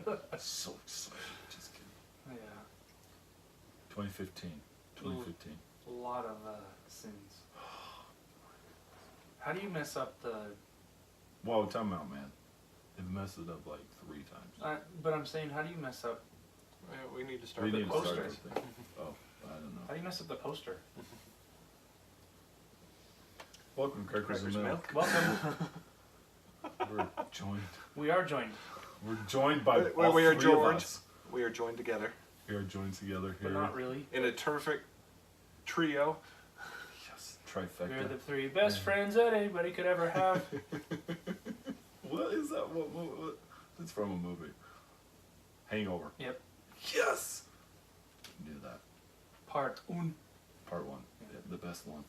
So excited. Just kidding. Yeah. 2015. 2015. A lot of sins. How do you mess up the... Whoa, time out, man. They've messed it up like 3 times. But I'm saying, how do you mess up... We need to start We the need to start poster. everything. Oh, I don't know. How do you mess up the poster? Welcome, Crackers and Milk. Welcome. We're joined. We are joined. We're joined by We all are three of joined. us. We are joined together We are joined together here. But not really. in a terrific trio. Yes, trifecta. We're the 3 best friends that anybody could ever have. What is that? What? It's from a movie. Hangover. Yep. Yes! Knew that. Part 1. Part 1. Yeah, the best one.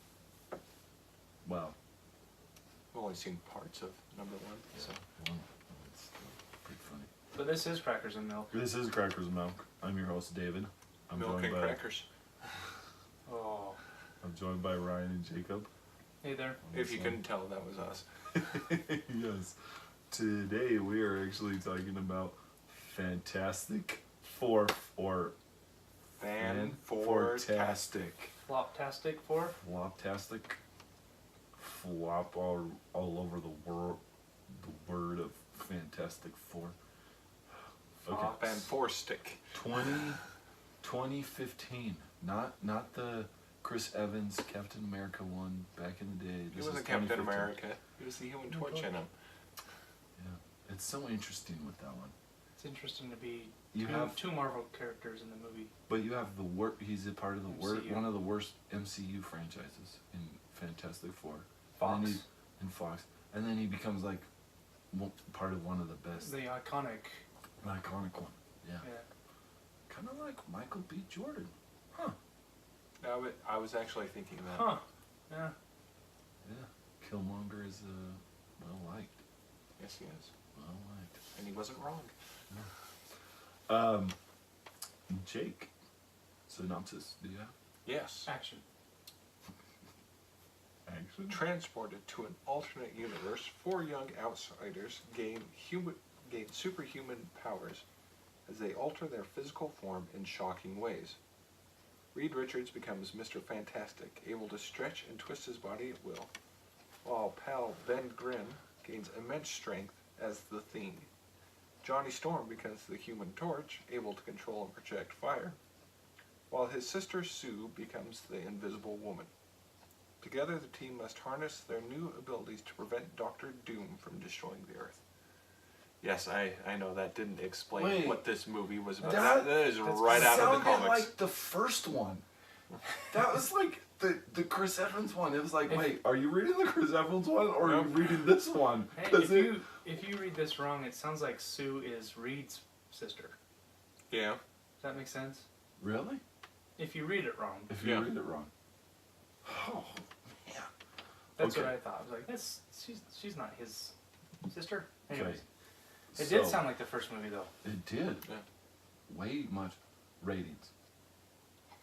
Wow. We've only seen parts of number 1. So. Well, it's pretty funny. But this is Crackers and Milk. This is Crackers and Milk. I'm your host, David. I'm Milk joined and by crackers. Oh. I'm joined by Ryan and Jacob. Hey there. If you couldn't tell, that was us. Yes. Today we are actually talking about Fantastic Four or Fan-for-tastic. Floptastic 4. Floptastic. Flop all over the world. The word of Fantastic Four. Okay. Fan-for-stick. 2015. Not the Chris Evans Captain America one back in the day. He This wasn't is Captain 2015. America. He was the Human Torch in him. Yeah. It's so interesting with that one. It's interesting to be You have 2 Marvel characters in the movie. But you have the he's a part of the MCU. one of the worst MCU franchises in Fantastic Four. Fox. And then in Fox. And then he becomes like part of one of the best. The iconic. Iconic one. Yeah. Yeah. Kind of like Michael B. Jordan. Huh. I was actually thinking that. Huh. Yeah. Yeah. Killmonger is well liked. Yes, he is. Well liked. And he wasn't wrong. Jake. Synopsis, do you have? Yes. Action. Action? Transported to an alternate universe, 4 young outsiders gain superhuman powers as they alter their physical form in shocking ways. Reed Richards becomes Mr. Fantastic, able to stretch and twist his body at will, while pal Ben Grimm gains immense strength as the Thing. Johnny Storm becomes the Human Torch, able to control and project fire, while his sister Sue becomes the Invisible Woman. Together, the team must harness their new abilities to prevent Dr. Doom from destroying the Earth. Yes, I know that didn't explain Wait, what this movie was about. that That is right out of the comics. like the first one. That was like the Chris Evans one. It was like, wait, are you reading the Chris Evans one or are you reading this one? Hey, 'Cause if you read this wrong, it sounds like Sue is Reed's sister. Yeah. Does that make sense? Really? If you read it wrong. If you Yeah. read it wrong. Oh man. That's Okay. what I thought. I was like, she's not his sister. Anyways. Okay. It did sound like the first movie though. It did. Yeah. Way much. Ratings.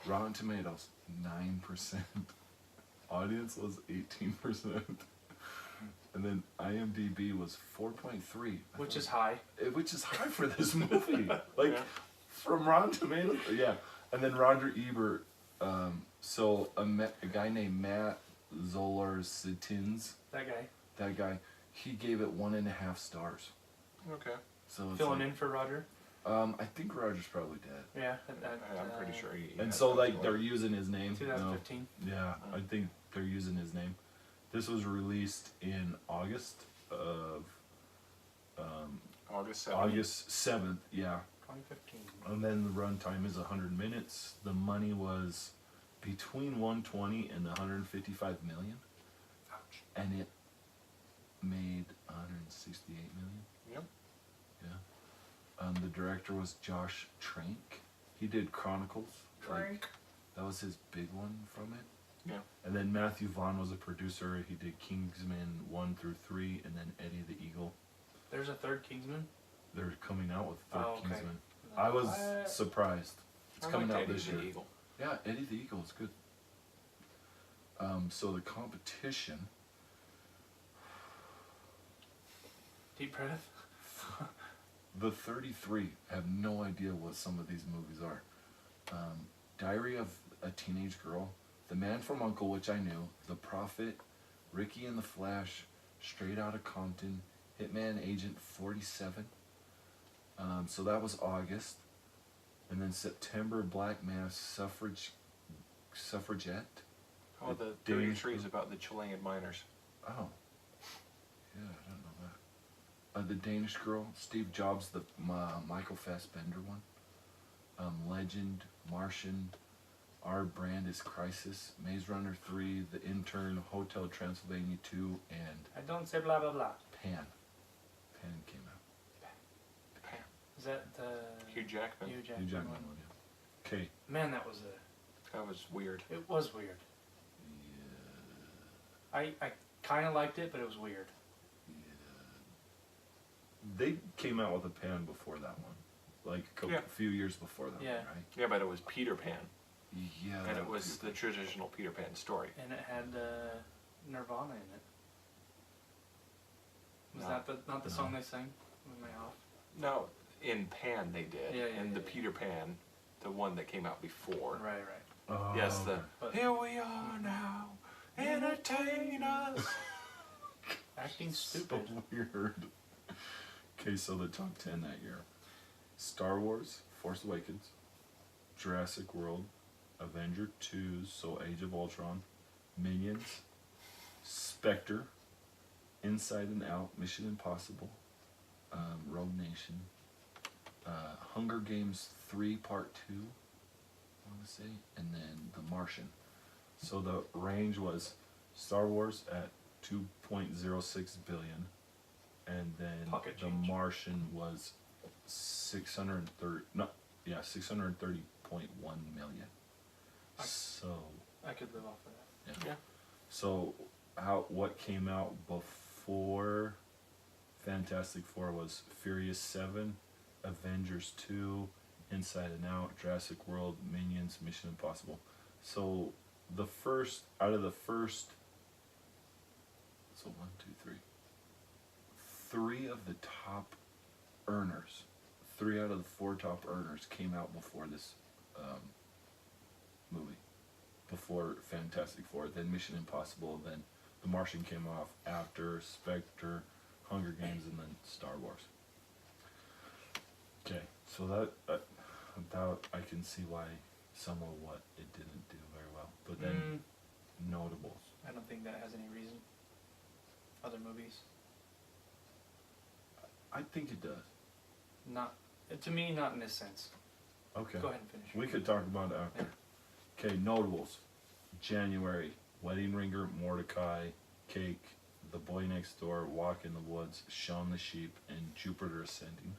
Rotten Tomatoes, 9%. Audience was 18%. And then IMDb was 4.3. Which is high. Which is high for this movie. Like, Yeah. from Rotten Tomatoes, yeah. And then Roger Ebert, so a guy named Matt Zoller-Sittins, that guy, he gave it 1.5 stars. Okay. So it's Filling like, in for Roger. I think Roger's probably dead. Yeah. I'm pretty sure he And had so, that like, one. they're using his name. 2015. Yeah, I think they're using his name. This was released in August of August 7th. August 7th, yeah. 2015. And then the runtime is 100 minutes. The money was between 120 and 155 million. Ouch. And it made 168 million. Yep. Yeah. The director was Josh Trank. He did Chronicles. Trank. That was his big one from it. Yeah. And then Matthew Vaughn was a producer. He did Kingsman 1 through 3, and then Eddie the Eagle. There's a third Kingsman. They're coming out with a third Oh, okay. Kingsman. I was surprised. It's I coming liked out Eddie this the year. Eagle. Yeah, Eddie the Eagle is good. So the competition. Deep breath. The 33. I have no idea what some of these movies are. Diary of a Teenage Girl, The Man from U.N.C.L.E., which I knew, The Prophet, Ricky and the Flash, Straight Outta Compton, Hitman Agent 47. So that was August. And then September, Black Mass, Suffragette. Oh, the 33 is about the Chilean miners. Oh. Yeah, I don't know that. The Danish Girl, Steve Jobs, the Michael Fassbender one. Legend, Martian, Our Brand is Crisis, Maze Runner 3, The Intern, Hotel Transylvania 2, and I don't say blah blah blah. Pan. Pan came out. Pan. Is that Hugh Jackman. Hugh Hugh Jackman Jackman one? one, yeah. Okay. Man, that was weird. It was weird. Yeah. I kind of liked it, but it was weird. They came out with a Pan before that one. Like a few years before that one, right? Yeah, but it was Peter Pan. Yeah. And it was the traditional Peter Pan story. And it had Nirvana in it. Was No. that not the song they sang? Am I off? No, in Pan they did. Yeah, in the Peter Pan, the one that came out before. Right. Oh, Yes, But Here we are now, entertain us. acting stupid. So weird. Okay, so the top 10 that year. Star Wars, Force Awakens, Jurassic World, Avenger 2, so Age of Ultron, Minions, Spectre, Inside and Out, Mission Impossible, Rogue Nation, Hunger Games 3 Part 2, I want to say, and then The Martian. So the range was Star Wars at 2.06 billion, and then Pocket The change. Martian was 630 630.1 million. So I could live off of that. Yeah. so what came out before Fantastic Four was Furious 7, Avengers 2, Inside and Out, Jurassic World, Minions, Mission Impossible. So the first out of the first, so 1, 2, 3. 3 of the top earners, 3 out of the 4 top earners came out before this movie, before Fantastic Four. Then Mission Impossible, then The Martian came off after Spectre, Hunger Games, and then Star Wars. Okay, so that I can see why some of what it didn't do very well, but then notables. I don't think that has any reason. Other movies, I think it does. not to me, not in this sense. Okay. Go ahead and finish. We could talk about it after. Okay, notables. January, Wedding Ringer, Mordecai, Cake, The Boy Next Door, Walk in the Woods, Shaun the Sheep, and Jupiter Ascending.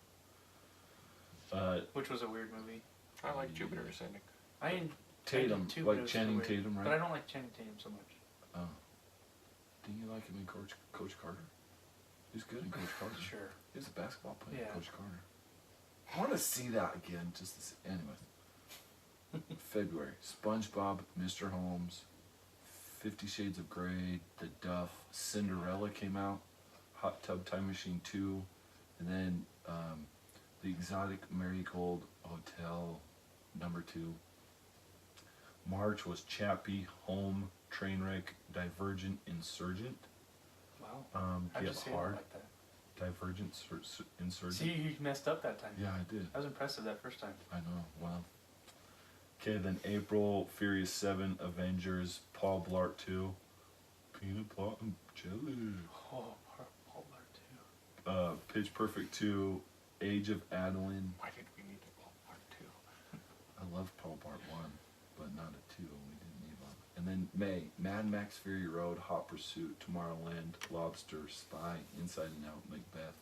Which was a weird movie. I like Jupiter Ascending. Tatum, too, but it like was Channing so weird. Tatum, right? But I don't like Channing Tatum so much. Oh. Didn't you like him in Coach Carter? He was good in Coach Carter. Sure. He was a basketball player, Yeah. Coach Carter. I want to see that again, just to see. Anyways. February, SpongeBob, Mr. Holmes, 50 Shades of Grey, The Duff, Cinderella came out, Hot Tub Time Machine 2, and then The Exotic Marigold Hotel number 2. March was Chappie, Home, Trainwreck, Divergent, Insurgent. Wow. How'd you Get say it Hard, like that? Divergent, Insurgent. See, you messed up that time. Yeah, I did. I was impressive that first time. I know, wow. Okay, then April, Furious 7, Avengers, Paul Blart 2, Peanut Butter and Jelly. Oh, Paul Blart too. Pitch Perfect 2, Age of Adeline. Why did we need a Paul Blart 2? I love Paul Blart 1, but not a 2. We didn't need one. And then May, Mad Max Fury Road, Hot Pursuit, Tomorrowland, Lobster, Spy, Inside and Out, Macbeth,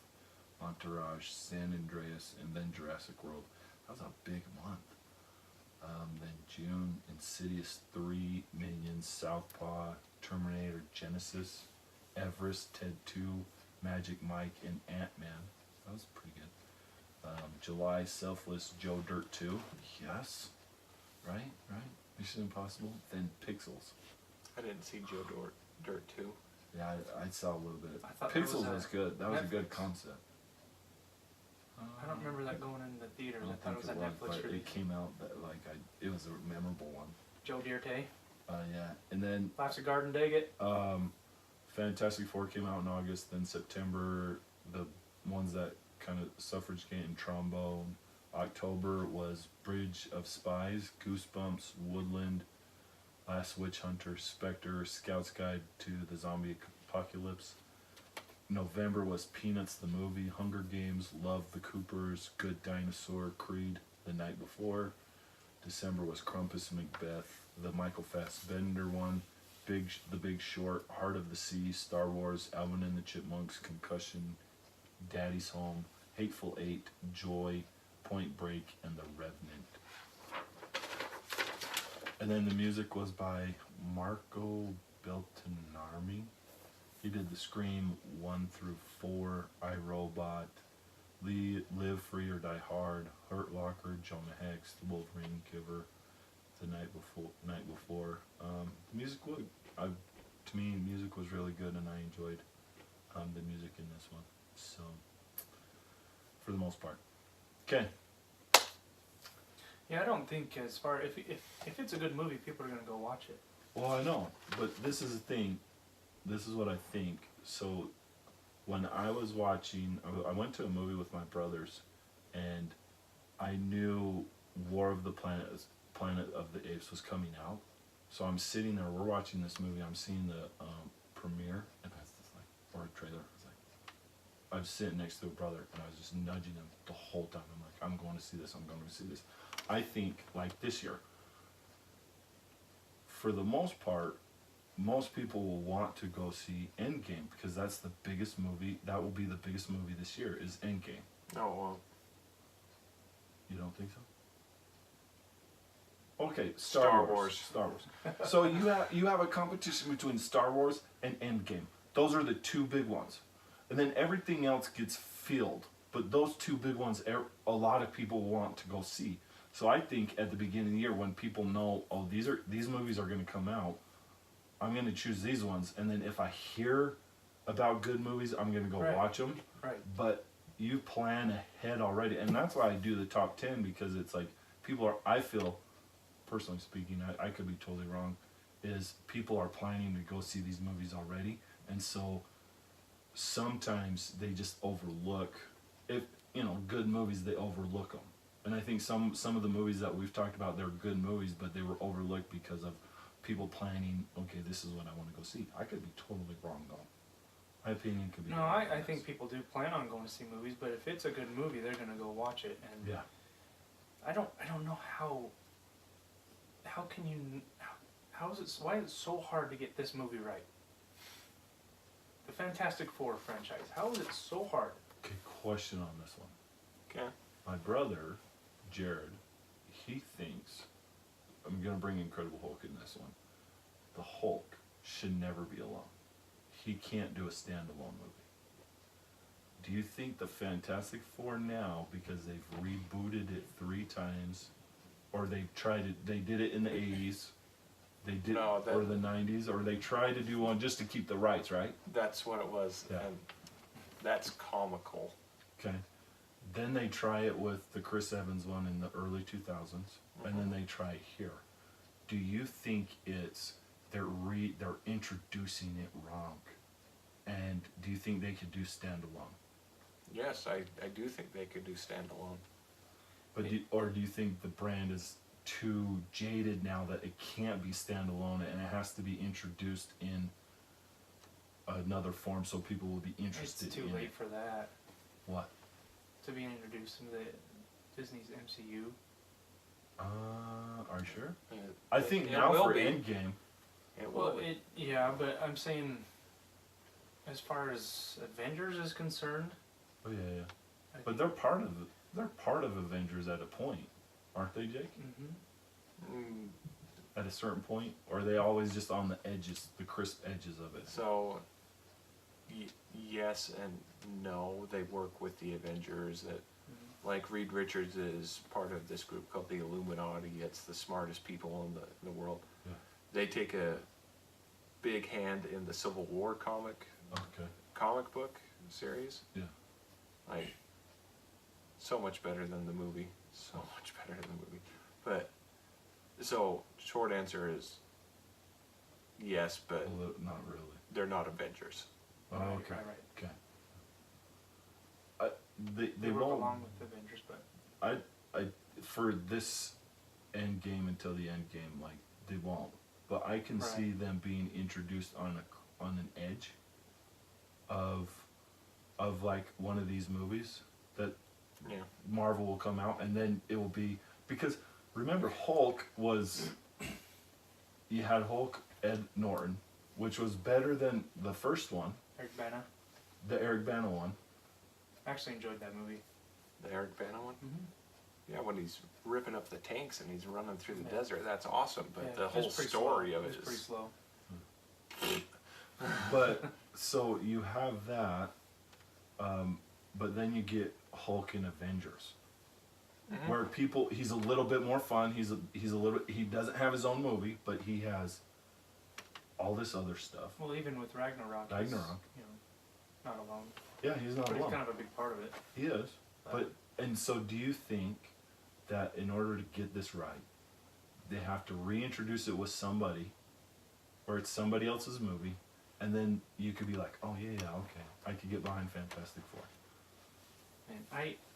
Entourage, San Andreas, and then Jurassic World. That was a big month. Then June, Insidious 3, Minions, Southpaw, Terminator, Genesis, Everest, Ted 2, Magic Mike, and Ant-Man. That was pretty good. July, Selfless, Joe Dirt 2. Yes. Right? Mission Impossible. Then Pixels. I didn't see Joe Dirt 2. Yeah, I saw a little bit. I thought that Pixels was was good. That was a good Netflix. concept. I don't remember that going into the theaters. I thought it was a Netflix but release. it came out that it was a memorable one. Joe Dierte. Yeah, and then Classic Garden Daggett. Fantastic Four came out in August. Then September, the ones that kind of Suffrage Gate and Trombone. October was Bridge of Spies, Goosebumps, Woodland, Last Witch Hunter, Spectre, Scout's Guide to the Zombie Apocalypse. November was Peanuts the movie, Hunger Games, Love the Coopers, Good Dinosaur, Creed, The Night Before. December was Krampus, Macbeth, the Michael Fassbender one, The Big Short, Heart of the Sea, Star Wars, Alvin and the Chipmunks, Concussion, Daddy's Home, Hateful Eight, Joy, Point Break, and The Revenant. And then the music was by Marco Beltinarmi. He did the Scream 1 through 4, I, Robot, Live Free or Die Hard, Hurt Locker, Jonah Hex, The Wolverine Giver, The Night Before. The music was, to me, music was really good, and I enjoyed the music in this one. So, for the most part. Okay. Yeah, I don't think if it's a good movie, people are gonna go watch it. Well, I know, but this is the thing. This is what I think. So, when I was watching, I went to a movie with my brothers, and I knew War of the Planet of the Apes was coming out. So I'm sitting there, we're watching this movie, I'm seeing the premiere, and I was just like, or a trailer, I was sitting next to a brother, and I was just nudging him the whole time. I'm like, I'm going to see this, I'm going to see this. I think, like this year, for the most part, most people will want to go see Endgame, because that's the biggest movie, that will be the biggest movie this year, is Endgame. Oh, well. You don't think so? Okay, Star Wars. So you have a competition between Star Wars and Endgame. Those are the two big ones. And then everything else gets filled. But those two big ones, a lot of people want to go see. So I think at the beginning of the year, when people know, oh, these movies are going to come out, I'm going to choose these ones. And then if I hear about good movies, I'm going to go watch them. Right. But you plan ahead already. And that's why I do the top 10, because it's like I feel, personally speaking, I could be totally wrong, is people are planning to go see these movies already. And so sometimes they just overlook, good movies, they overlook them. And I think some of the movies that we've talked about, they're good movies, but they were overlooked because of people planning, okay, this is what I want to go see. I could be totally wrong, though. My opinion could be wrong. No, I think people do plan on going to see movies, but if it's a good movie, they're going to go watch it. And yeah. I don't know why is it so hard to get this movie right? The Fantastic Four franchise. How is it so hard? Okay, question on this one. Okay. My brother, Jared, he thinks, I'm going to bring Incredible Hulk in this one, the Hulk should never be alone. He can't do a standalone movie. Do you think the Fantastic Four now, because they've rebooted it 3 times, or they did it in the 80s, or the 90s, or they tried to do one just to keep the rights, right? That's what it was, yeah. And that's comical. Okay. Then they try it with the Chris Evans one in the early 2000s, and then they try it here. Do you think they're introducing it wrong? And do you think they could do standalone? Yes, I do think they could do standalone. But do you think the brand is too jaded now that it can't be standalone and it has to be introduced in another form so people will be interested in it? It's too late for that. What? To be introduced into Disney's MCU. Are you sure? I think now for Endgame. But I'm saying, as far as Avengers is concerned. Oh yeah. But they're part of Avengers at a point, aren't they, Jake? Mm-hmm. At a certain point, or are they always just on the edges, the crisp edges of it? So, yes and no. They work with the Avengers. Like Reed Richards is part of this group called the Illuminati. It's the smartest people in the world. Yeah. They take a big hand in the Civil War comic book series. Yeah. so much better than the movie. So much better than the movie. But, so, short answer is yes, but Not really. they're not Avengers. Oh, Right, okay. right. Okay. They work won't. along with the Avengers, but I for this end game until the end game, like they won't. But I can Right. see them being introduced on an edge of like one of these movies that Yeah. Marvel will come out, and then it will be, because remember Hulk was, you had Hulk, Ed Norton, which was better than the first one, Eric Bana. the Eric Bana one. I actually enjoyed that movie. The Eric Bana one? Mm-hmm. Yeah, when he's ripping up the tanks and he's running through the Yeah. desert, that's awesome. But Yeah, the it was whole pretty story slow. of it It was pretty is... slow. But so you have that, but then you get Hulk in Avengers, Mhm. where he's a little bit more fun. He doesn't have his own movie, but he has all this other stuff. Well, even with Ragnarok, he's, Ragnarok. you know, not alone. Yeah, he's not But alone. he's kind of a big part of it. He is. But and so do you think that in order to get this right, they have to reintroduce it with somebody, or it's somebody else's movie, and then you could be like, oh yeah, okay, I could get behind Fantastic Four. And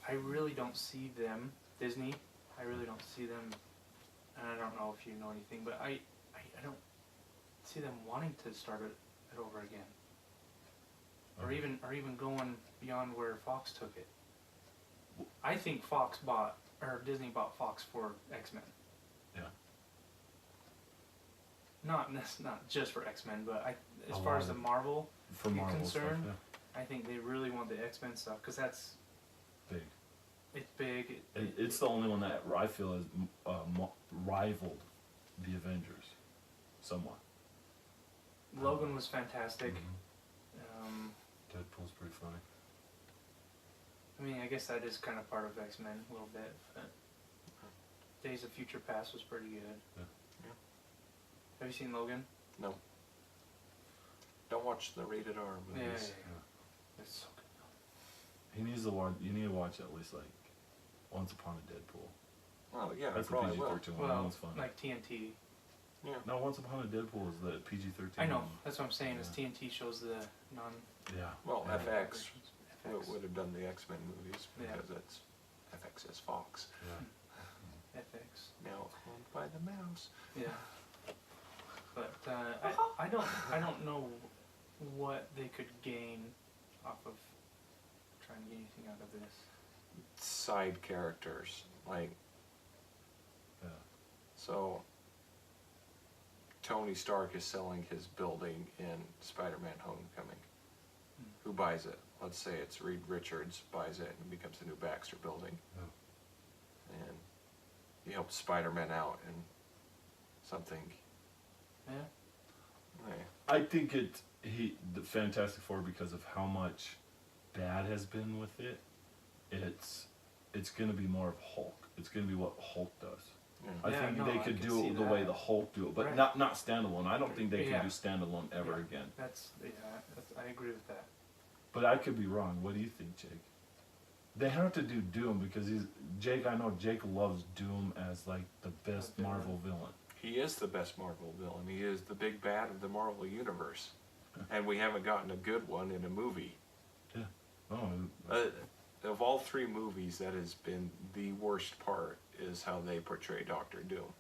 I really don't see them, Disney, I really don't see them, and I don't know if you know anything, but I don't see them wanting to start it over again. Or even going beyond where Fox took it. I think Disney bought Fox for X-Men. Yeah. Not just for X-Men, but as A far lot as the of- Marvel For Marvel concerned, stuff, I think they really want the X-Men stuff because that's yeah. Big. it's big. It's the only one that I feel has rivaled the Avengers, somewhat. Logan was fantastic. Deadpool's pretty funny. I mean, I guess that is kind of part of X-Men a little bit. But Days of Future Past was pretty good. Yeah. Yeah. Have you seen Logan? No. Don't watch the rated R Yeah, movies. it's so good. You need to watch at least like Once Upon a Deadpool. Well, yeah, That's I the probably will. PG-13 one. That Well, one's fun. like TNT. Yeah. No, Once Upon a Deadpool is the PG-13. I know. one. That's what I'm saying. Is Yeah. TNT shows the non. Yeah. Well, yeah. FX FX. would have done the X-Men movies Yeah. because it's FX is Fox. Yeah. FX. Now owned by the mouse. Yeah. But I don't know what they could gain off of trying to get anything out of this. Side characters, like, Yeah. so Tony Stark is selling his building in Spider-Man Homecoming. Who buys it? Let's say it's Reed Richards buys it and becomes the new Baxter building. Yeah. And he helps Spider-Man out in something. Yeah. Yeah. I think the Fantastic Four, because of how much bad has been with it, it's gonna be more of Hulk. It's gonna be what Hulk does. Yeah. I Yeah, think no, they I could can do see it the way that. the Hulk do it, but Right. not standalone. I don't think they Yeah. can do standalone ever Yeah. again. I agree with that. But I could be wrong. What do you think, Jake? They have to do Doom because I know Jake loves Doom as like the best A villain. Marvel villain. He is the best Marvel villain. He is the big bad of the Marvel universe. And we haven't gotten a good one in a movie. Yeah. Oh, Of all three movies, that has been the worst part, is how they portray Doctor Doom.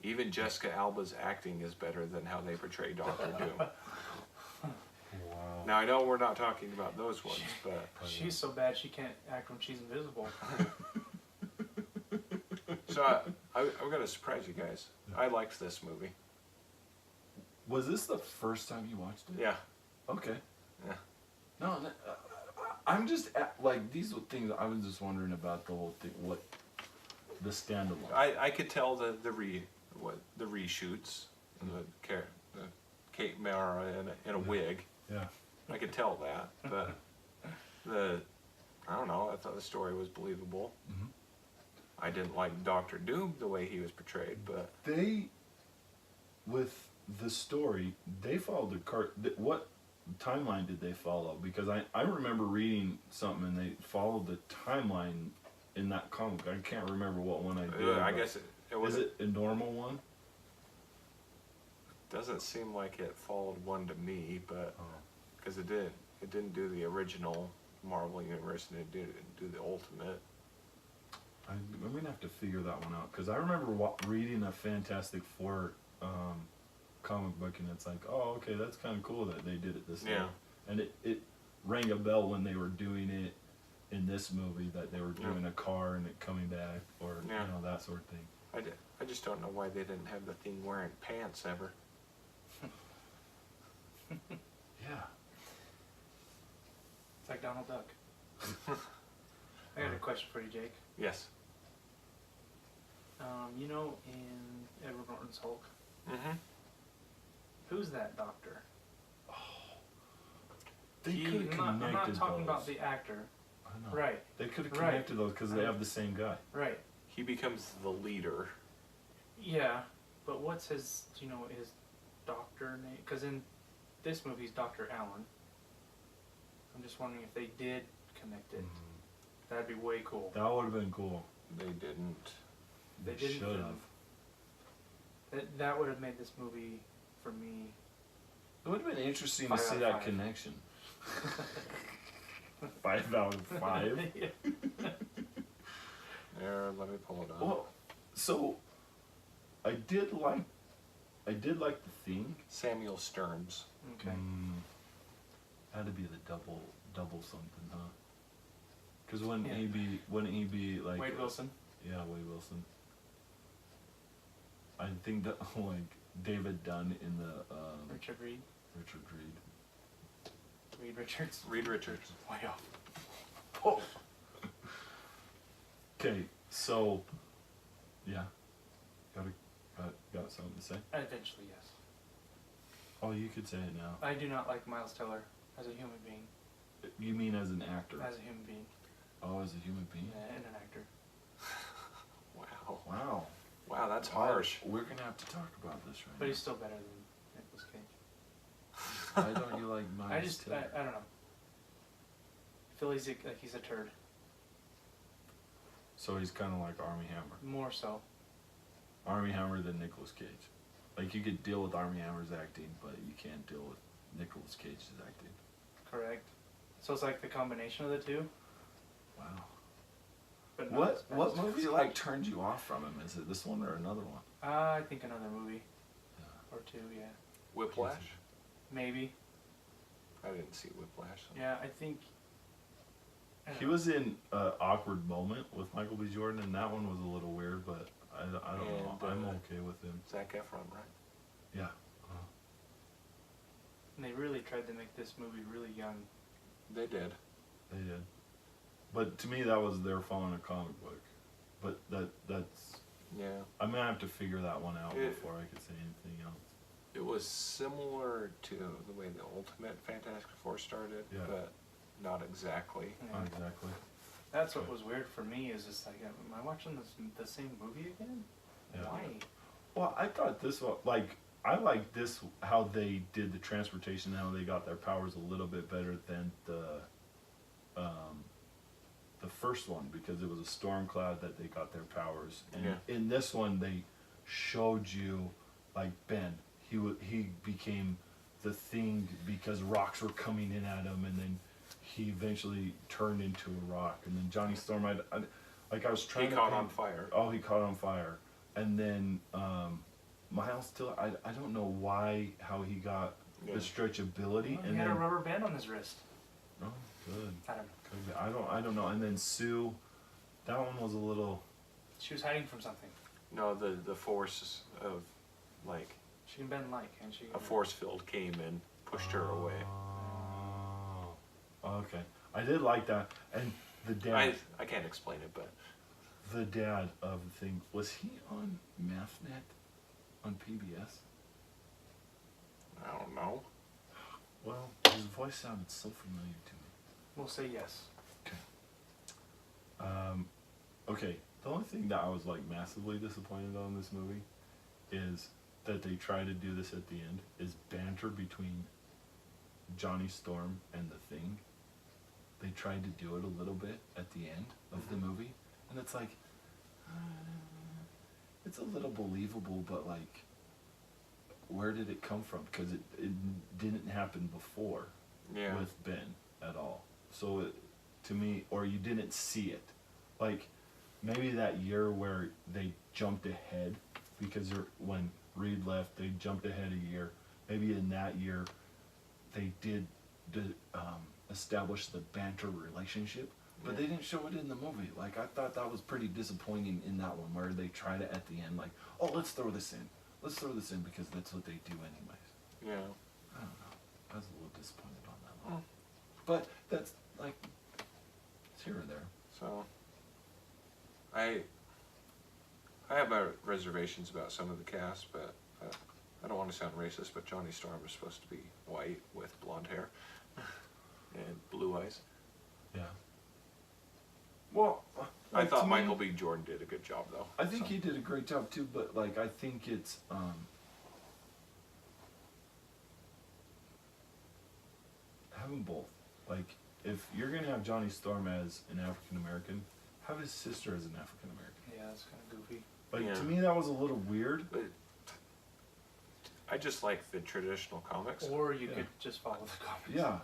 Even Jessica Alba's acting is better than how they portray Doctor Doom. wow. Now, I know we're not talking about those ones, but She's so bad she can't act when she's invisible. so I'm going to surprise you guys. I liked this movie. Was this the first time you watched it? Yeah. Okay. Yeah. No, I'm just like these are things I was just wondering about the whole thing. What the standalone? I could tell the reshoots, the Kate Mara in a wig. Yeah. I could tell that, but I don't know. I thought the story was believable. Mhm. I didn't like Doctor Doom the way he was portrayed, but With the story, they followed the what timeline did they follow? Because I remember reading something and they followed the timeline in that comic. I can't remember what one I did. I guess it was. Is it a normal one? Doesn't seem like it followed one to me, but because it didn't do the original Marvel Universe, and it didn't do the Ultimate. I'm gonna have to figure that one out because I remember reading a Fantastic Four comic book, and it's like, oh, okay, that's kind of cool that they did it this way. And it rang a bell when they were doing it in this movie, that they were doing a car and it coming back, or you know, that sort of thing. I just don't know why they didn't have the Thing wearing pants ever. Yeah. It's like Donald Duck. I got a question for you, Jake. Yes. You know, in Edward Norton's Hulk, who's that doctor? Oh. They could have connected I'm not talking those. about the actor. I know. Right. They could have connected those because they have the same guy. Right. He becomes the leader. Yeah, but what's his, do you know what his doctor name? Because in this movie, he's Dr. Allen. I'm just wondering if they did connect it. That'd be way cool. That would have been cool. They didn't. They should have. That would have made this movie, for me... It would have been interesting to 5 see out of that 5. connection. 5 out of 5? Yeah. There, let me pull it up. Well, so I did like the theme. Samuel Stearns. Okay. Had to be the double something, huh? Because wouldn't he be like Wade Wilson. Yeah, Wade Wilson. I think that like David Dunn in the Richard Reed. Richard Reed. Reed Richards. Reed Richards. Way off. Oh. Okay, so yeah, got something to say? Eventually, yes. Oh, you could say it now. I do not like Miles Teller as a human being. You mean as an actor? As a human being. Oh, as a human being? Yeah, and an actor. Wow. Wow. Wow, that's harsh. We're gonna have to talk about this right But now. he's still better than Nicolas Cage. Why don't you like Miles Teller? I don't know. I feel like he's a turd. So he's kind of like Armie Hammer. More so. Armie Hammer than Nicolas Cage. Like you could deal with Armie Hammer's acting, but you can't deal with Nicolas Cage's acting. Correct. So it's like the combination of the two. Wow. But not What movie like turned you off from him? Is it this one or another one? I think another movie. Yeah. Or two, yeah. Whiplash? Maybe. I didn't see Whiplash. So. Yeah, I think... He was in Awkward Moment with Michael B. Jordan, and that one was a little weird, but I don't know. I'm okay with him. Zac Efron, right? Yeah. And they really tried to make this movie really young. They did. They did. But to me, that was they're following a comic book. But that's... Yeah. I'm going to have to figure that one out before I could say anything else. It was similar to the way the Ultimate Fantastic Four started, but not exactly. Yeah. Not exactly. That's what was weird for me, is just like, am I watching the same movie again? Yeah. Why? Well, I thought this was, like, I like this, how they did the transportation, how they got their powers a little bit better than the first one, because it was a storm cloud that they got their powers. And in this one, they showed you, like, Ben, he became the Thing because rocks were coming in at him, and then he eventually turned into a rock. And then Johnny Storm, I was trying to... He caught on fire. Oh, he caught on fire. And then Miles Teller, I don't know how he got the stretchability. Well, and he had then, a rubber band on his wrist. Oh, good. I don't know. I don't know. And then Sue, that one was a little... She was hiding from something. No, the force of, like... She can bend light, can't she? A force field came and pushed her away. Oh, okay. I did like that. And the dad... I can't explain it, but... The dad of the Thing, was he on MathNet on PBS? I don't know. Well, his voice sounded so familiar to me. We'll say yes. Okay. Okay. The only thing that I was like massively disappointed on this movie is that they try to do this at the end, is banter between Johnny Storm and the Thing, they tried to do it a little bit at the end of the movie, and it's like, it's a little believable, but like, where did it come from? Because it didn't happen before with Ben at all. So to me, or you didn't see it. Like, maybe that year where they jumped ahead, because when Reed left, they jumped ahead a year. Maybe in that year, they did establish the banter relationship, but they didn't show it in the movie. Like, I thought that was pretty disappointing in that one, where they tried it at the end, like, oh, let's throw this in. Let's throw this in because that's what they do anyways. Yeah. I don't know. I was a little disappointed on that one. But that's, like, it's here or there. So, I have my reservations about some of the cast, but I don't want to sound racist, but Johnny Storm is supposed to be white with blonde hair and blue eyes. Yeah. Well, I thought Michael B. Jordan did a good job, though. I think he did a great job too, but like, I think it's have them both. Like, if you're gonna have Johnny Storm as an African American, have his sister as an African American. Yeah, that's kind of goofy. Like, to me, that was a little weird. But I just like the traditional comics. Or you could just follow the comics. Yeah.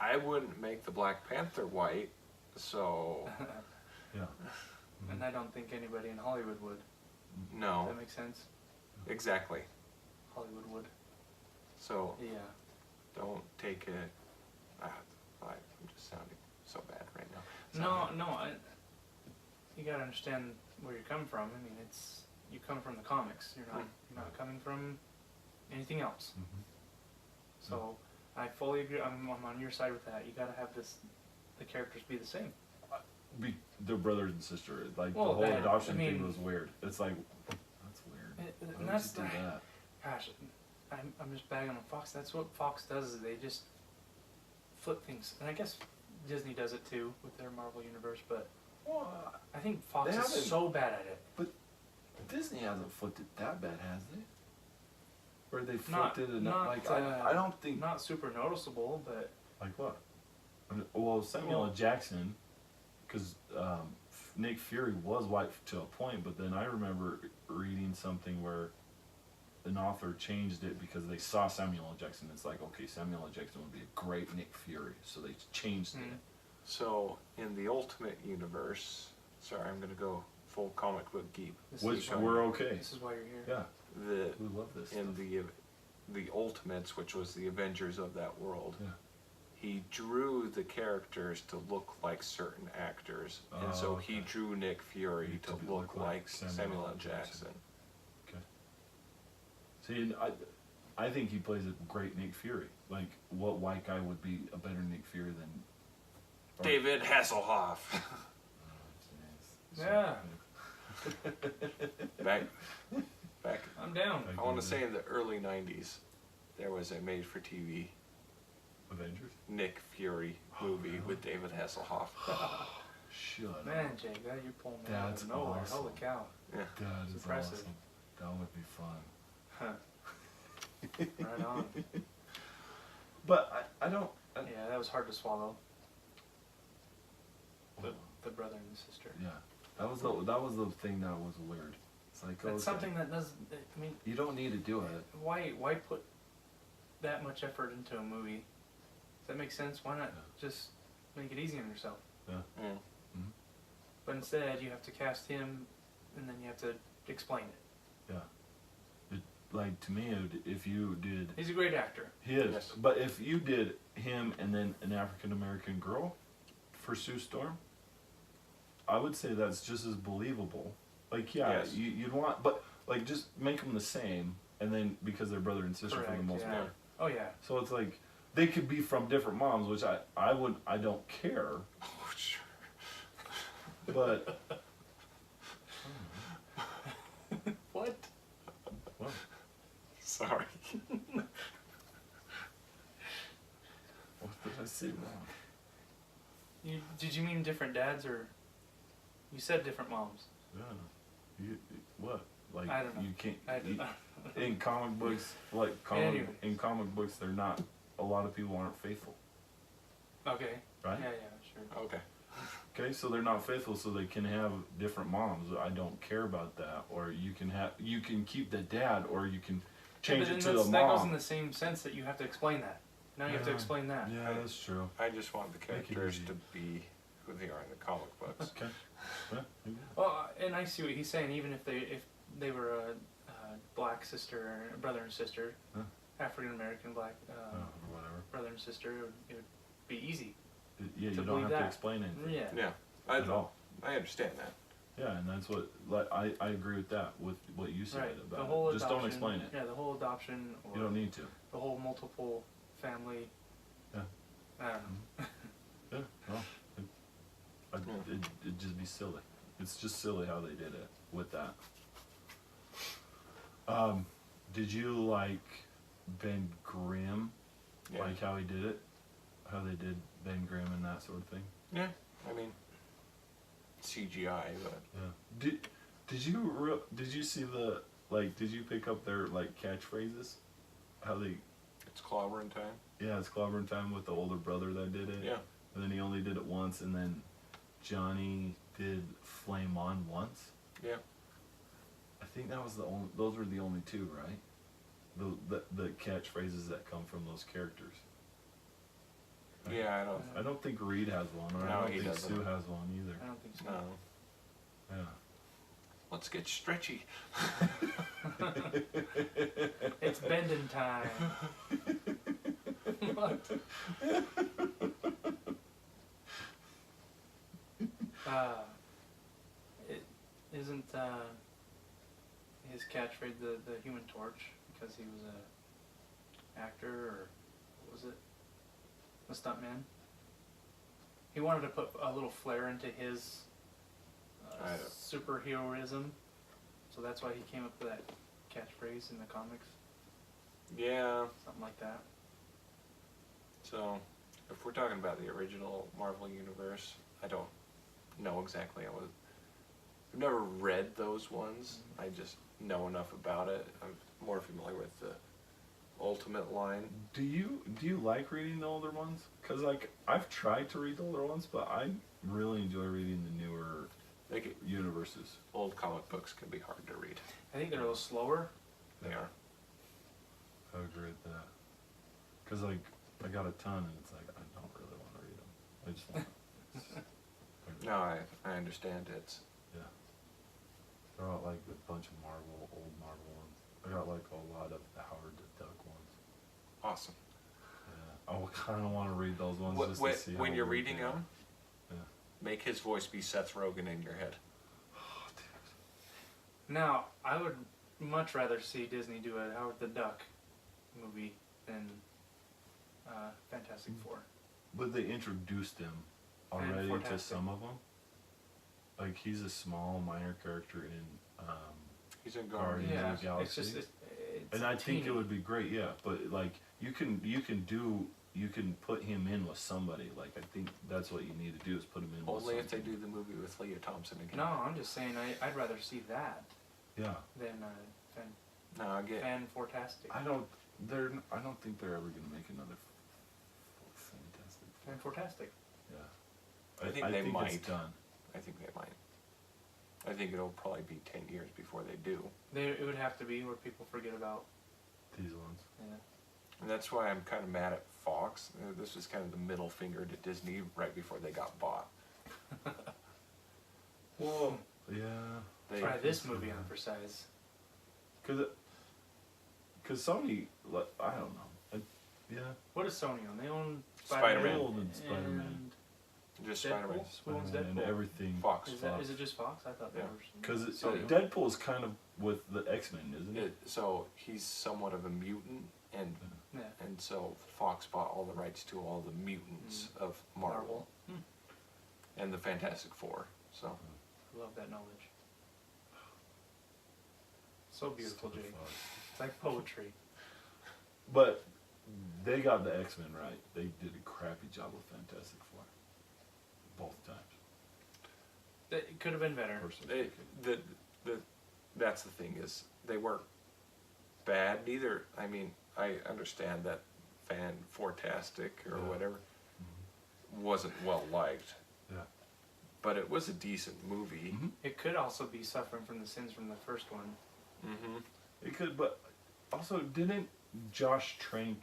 I wouldn't make the Black Panther white, so Yeah. And I don't think anybody in Hollywood would. no. Does that make sense? Exactly. Hollywood would. So Yeah. don't take it. I'm just sounding so bad right now. No, you gotta understand where you're coming from. I mean, you come from the comics. You're not coming from anything else. So I fully agree. I'm on your side with that. You gotta have the characters be the same. They're brothers and sisters. Like, Well, the whole adoption thing mean, was weird. It's like, that's weird. Why And would that's you do that? Gosh, I'm just bagging on Fox. That's what Fox does, is they just flip things. And I guess Disney does it too with their Marvel universe, but Well, I think Fox They is haven't- so bad at it. Disney hasn't flipped it that bad, has they? Or they Not- flipped it enough? not, Like, I don't think. Not super noticeable, but Like what? Well, Samuel L. Jackson, because Nick Fury was white to a point, but then I remember reading something where an author changed it because they saw Samuel L. Jackson. It's like, okay, Samuel L. Jackson would be a great Nick Fury, so they changed it. So in the Ultimate Universe, sorry, I'm gonna go full comic book geek. Which we're okay. this is why you're here. Yeah, The we love this in stuff. the Ultimates, which was the Avengers of that world. Yeah. He drew the characters to look like certain actors, and so he drew Nick Fury to look like Samuel L. Jackson. Okay. See, I think he plays a great Nick Fury. Like, what white guy would be a better Nick Fury than David Hasselhoff. Yeah. back. I'm down. I want to say in the early '90s, there was a made-for-TV Avengers? Nick Fury movie with David Hasselhoff. Shut Man, up. Jake, you pulling me out That's of nowhere. awesome. Holy cow. Yeah. That It's is impressive. awesome. That would be fun. Huh. Right on. But I don't. Yeah, that was hard to swallow. The brother and the sister. Yeah, that was the thing that was weird. It's like, That's something that doesn't. I mean, you don't need to do it. why put that much effort into a movie? Does that make sense? Why not just make it easy on yourself? Yeah. Mm. But instead, you have to cast him, and then you have to explain it. Yeah. Like, to me, if you did, He's a great actor. he is. Yes. But if you did him and then an African American girl for Sue Storm, I would say that's just as believable. Like, yeah, Yes. you'd want, but like, just make them the same, and then because they're brother and sister for the Correct, most yeah. part. Oh yeah. So it's like they could be from different moms, which I don't care, Oh, sure. but What? well, Sorry. what did I say wrong? Did you mean different dads, or you said different moms? Yeah. What? Like, I don't know. you can't. I don't know. In comic books, like Anyways. in comic books, they're not a lot of people aren't faithful. Okay. Right? Yeah, sure. Okay. Okay, so they're not faithful, so they can have different moms. I don't care about that. Or you can keep the dad, or you can change it to the mom. That goes in the same sense that you have to explain that. Now you have to explain that. Yeah, that's true. I just want the characters to be who they are in the comic books. Okay. Yeah, well, and I see what he's saying. Even if they were a black sister, brother and sister, African American black or whatever, brother and sister, it would be easy. Yeah, you don't have to explain anything. Yeah. I understand that. Yeah, and that's what I agree with that, with what you said about the whole it. Just don't explain it. Yeah, the whole adoption. Or you don't need to. The whole multiple family. Yeah. I don't know. Yeah. Well, it'd just be silly. It's just silly how they did it with that. Did you like Ben Grimm? Yeah. Like how he did it? How they did Ben Grimm and that sort of thing? Yeah. I mean, CGI, but yeah. Did you see the did you pick up their catchphrases? How they? It's clobbering time. Yeah, it's clobbering time with the older brother that did it. Yeah. And then he only did it once, and then Johnny did Flame On once. Yeah. I think that was the only. Those were the only two, right? The catchphrases that come from those characters. Right? Yeah, I don't think Reed has one, or I don't think Sue has one either. I don't think so. No. Yeah. Let's get stretchy. It's bending time. What? It isn't his catchphrase the Human Torch because he was a actor, or what was it? A stuntman. He wanted to put a little flair into his superheroism, so that's why he came up with that catchphrase in the comics. Yeah. Something like that. So, if we're talking about the original Marvel Universe, I don't know exactly. I've never read those ones. I just know enough about it. I'm more familiar with the Ultimate line. Do you like reading the older ones? Cause I've tried to read the older ones, but I really enjoy reading the newer universes. Old comic books can be hard to read. I think they're a little slower. They are. I agree with that. Cause I got a ton, and it's I don't really want to read them. I just want. No, I understand. It's They're all a bunch of old Marvel ones. I got a lot of the Howard the Duck ones. awesome. Yeah, I kind of want to read those ones just to see. When how you're weird reading they are. them, Yeah. make his voice be Seth Rogen in your head. Oh, dude. Now, I would much rather see Disney do a Howard the Duck movie than Fantastic Four. But they introduced him already to Fantastic. some of them. He's a small, minor character in He's in Guardians Guardians. of the Galaxy. It's and I think it teeny. would be great, yeah. But you can put him in with somebody. I think that's what you need to do is put him in. Only with if they somebody. do the movie with Leah Thompson again. No, I'm just saying I'd rather see that Yeah. than No, I get. Fantastic. I don't think they're ever gonna make another Fantastic. Fantastic. Yeah. I think they might. It's done. I think they might. I think it'll probably be 10 years before they do. It would have to be where people forget about. These ones. Yeah. And that's why I'm kind of mad at Fox. This was kind of the middle finger to Disney right before they got bought. Well, yeah. Try this movie on for size. Cause Sony, I don't know. Yeah. What is Sony on? They own Spider-Man. They own Spider-Man. and Just Deadpool? Spider-Man. Who owns And Deadpool? everything. Fox. Is it just Fox? I thought Yeah. there was. Because Sony. Deadpool is kind of with the X-Men, isn't it? So he's somewhat of a mutant, and Yeah. and so Fox bought all the rights to all the mutants of Marvel and the Fantastic Four. So I love that knowledge. So beautiful, Stupid Jake. Fox. It's like poetry. But they got the X-Men right. They did a crappy job with Fantastic Four. Both times. It could have been better. Personally they, that's the thing is they weren't bad neither. I mean, I understand that DJR-Fantastic or Yeah. whatever, wasn't well liked. Yeah. But it was a decent movie. Mm-hmm. It could also be suffering from the sins from the first one. Mm-hmm. It could, but also didn't Josh Trank,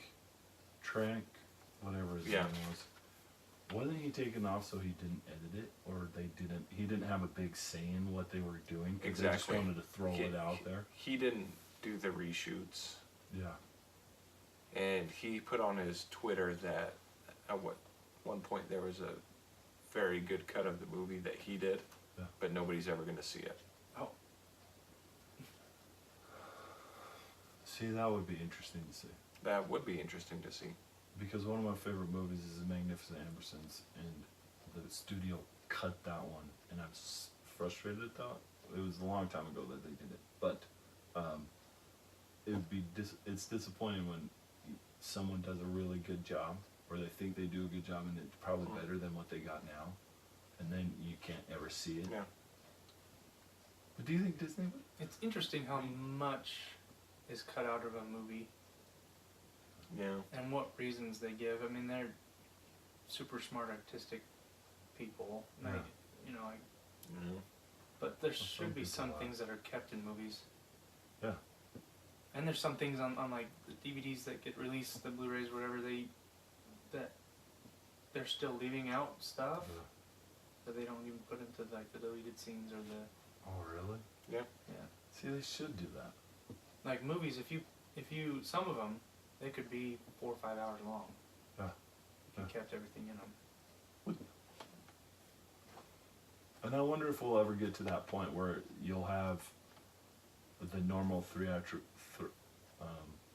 whatever his Yeah. name was, wasn't he taken off so he didn't edit it, or he didn't have a big say in what they were doing? 'Cause they just Exactly. wanted to throw it out there. He didn't do the reshoots. Yeah. And he put on his Twitter that at one point there was a very good cut of the movie that he did, Yeah. but nobody's ever going to see it. Oh. See, that would be interesting to see. That would be interesting to see. Because one of my favorite movies is The Magnificent Ambersons, and the studio cut that one, and I'm frustrated at that. It was a long time ago that they did it, but it would be it's disappointing when someone does a really good job, or they think they do a good job, and it's probably better than what they got now, and then you can't ever see it. Yeah. But do you think Disney would? It's interesting how much is cut out of a movie Yeah. and what reasons they give. I mean, they're super smart, artistic people. Yeah. Like, you know, like, Yeah. but there Well, some should be people some are. things that are kept in movies. Yeah. And there's some things on like the DVDs that get released, the Blu-rays, whatever that they're still leaving out stuff that they don't even put into like the deleted scenes or the Oh, really? Yeah. See, they should do that. like movies. If you some of them, they could be 4 or 5 hours long. Yeah. If you kept everything in them. And I wonder if we'll ever get to that point where you'll have the normal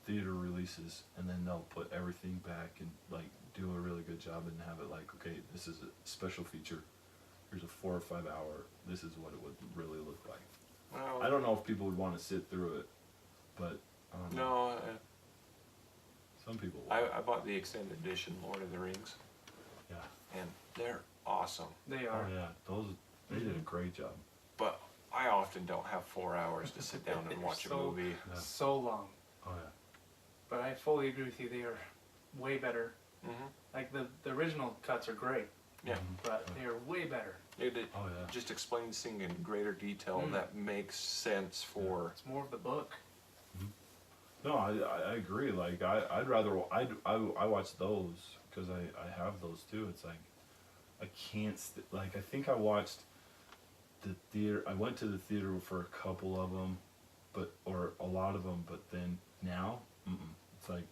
theater releases, and then they'll put everything back and like do a really good job and have it like, okay, this is a special feature. Here's a 4 or 5 hour. This is what it would really look like. Well, I don't know if people would want to sit through it, but No, some people would. I bought the extended edition Lord of the Rings, Yeah. and they're awesome. They Oh are. yeah. They did a great job. But I often don't have 4 hours to sit down and watch a So- movie. Yeah. So long. Oh yeah. But I fully agree with you. They are way better. Mm-hmm. Like the original cuts are great, Yeah. but they are way better. It Oh yeah. just explains things in greater detail Mm. that makes sense for. It's more of the book. No, I agree. Like I'd rather I watch those because I have those too. It's like I can't like I think I watched the theater. I went to the theater for a couple of them, or a lot of them. But then now, it's like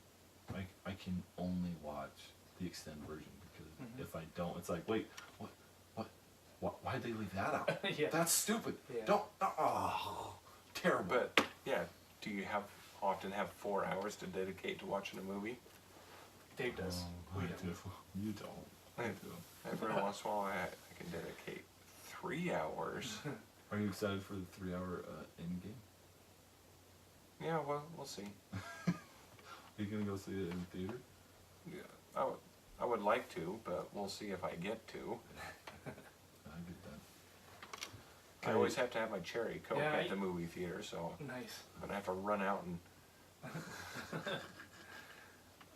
I can only watch the extended version because Mhm. if I don't, it's like wait, why'd they leave that out? Yeah. That's stupid. Yeah. Don't. Oh, terrible. But yeah, do you often have 4 hours to dedicate to watching a movie? Dave does. I We do. don't. You don't. I do. Every once in a while, I can dedicate 3 hours. Are you excited for the 3 hour end game? Yeah, well, we'll see. Are you gonna go see it in the theater? Yeah, I would like to, but we'll see if I get to. I get that. I always have to have my cherry Coke Yeah, at the movie theater, so Nice. I'm gonna have to run out and.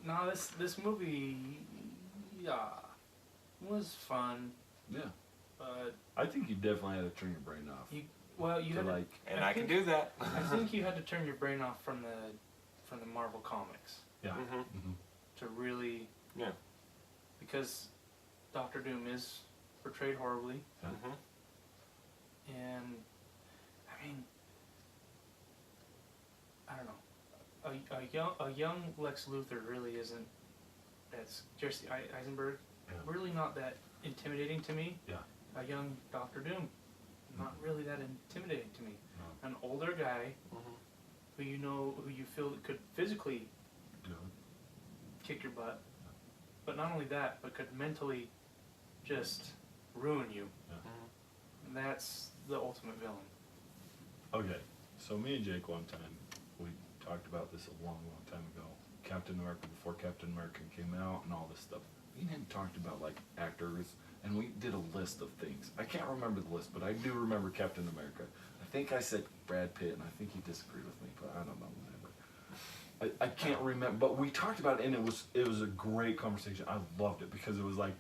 No, this movie, yeah, was fun, Yeah. but I think you definitely had to turn your brain off. you to had like. And I I can think- do that. I think you had to turn your brain off from the Marvel comics Yeah. Mm-hmm. Mhm. to really, Yeah. because Doctor Doom is portrayed horribly, Yeah. Mm-hmm. and I mean, I don't know, a young Lex Luthor really isn't. That's Jesse Eisenberg, Yeah. really not that intimidating to me. Yeah. A young Doctor Doom, not really that intimidating to me. No. An older guy Mm-hmm. who you feel could physically Do it. kick your butt, but not only that, but could mentally just ruin you. Mm-hmm. And that's the ultimate villain. Okay. So me and Jake one time we talked about this a long time ago. Captain America before Captain America came out and all this stuff. We didn't talked about like actors, and we did a list of things. I can't remember the list, but I do remember Captain America. I think I said Brad Pitt, and I think he disagreed with me, but I don't know, whatever. I can't remember, but we talked about it, and it was a great conversation. I loved it because it was like